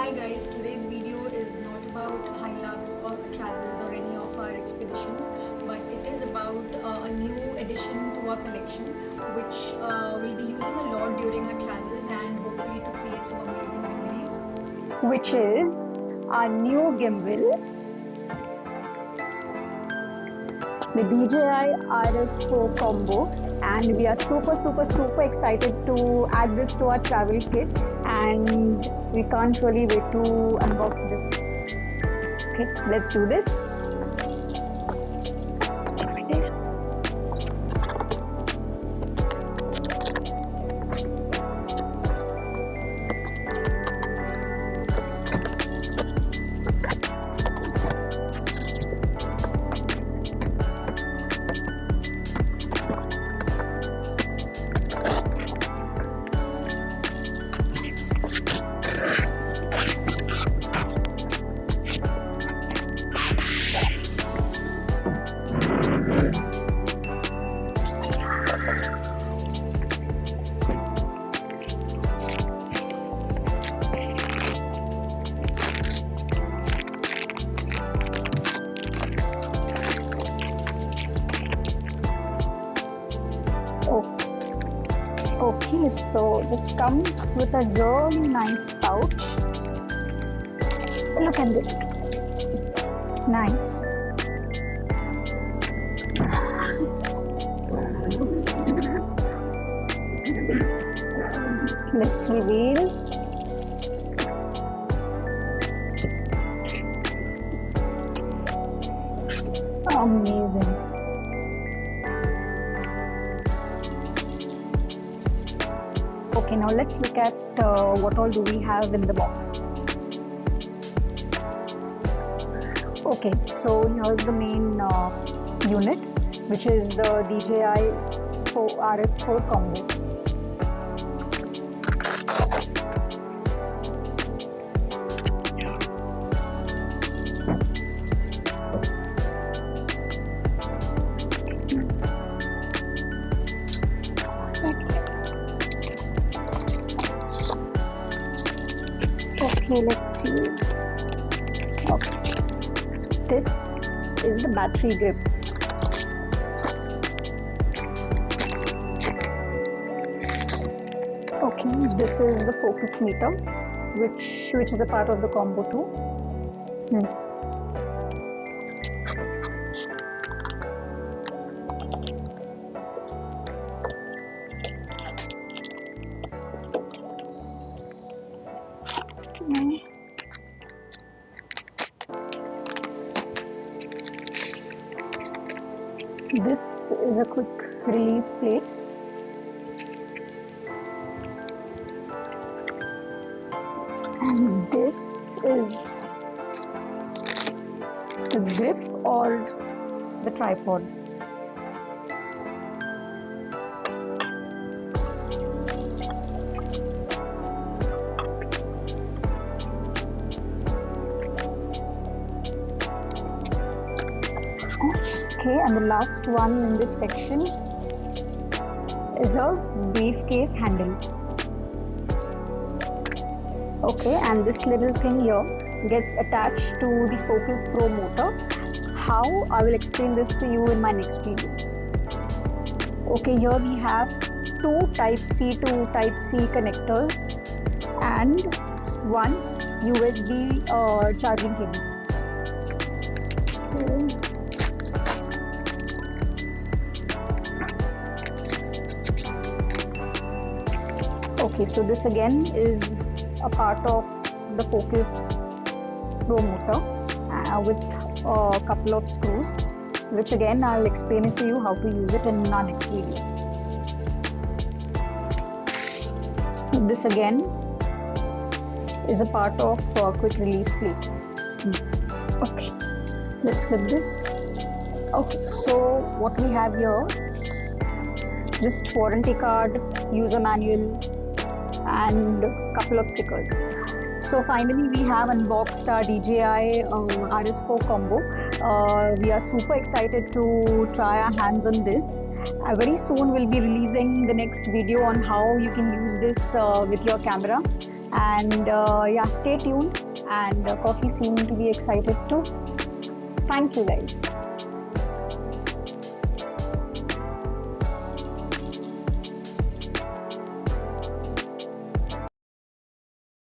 Hi guys, today's video is not about Hilux or travels or any of our expeditions, but it is about a new addition to our collection which we'll be using a lot during our travels and hopefully to create some amazing memories. Which is our new gimbal, the DJI RS4 Combo, and we are super excited to add this to our travel kit, and we can't really wait to unbox this. Okay, let's do this. Excited. Okay, so this comes with a really nice pouch. Look at this. Nice. Let's reveal. Amazing. Okay, now let's look at what all do we have in the box. Okay, so here's the main unit, which is the DJI RS4 Combo. Okay, let's see. Okay, this is the battery grip. Okay, this is the focus meter, which is a part of the combo too. So this is a quick release plate. And this is the grip or the tripod. Okay, and the last one in this section is a briefcase handle. Okay, and this little thing here gets attached to the Focus Pro motor. How? I will explain this to you in my next video. Okay, here we have two Type-C to Type-C connectors and one USB charging cable. Okay, so this again is a part of the Focus Pro motor with a couple of screws, which again I'll explain it to you how to use it in our next video. This again is a part of quick release plate. Okay, let's flip this. Okay, so what we have here, just warranty card, user manual, and a couple of stickers. So finally we have unboxed our DJI RS4 Combo. We are super excited to try our hands on this. Very soon we'll be releasing the next video on how you can use this with your camera, And yeah, stay tuned. And Coffee seemed to be excited too. Thank you, guys.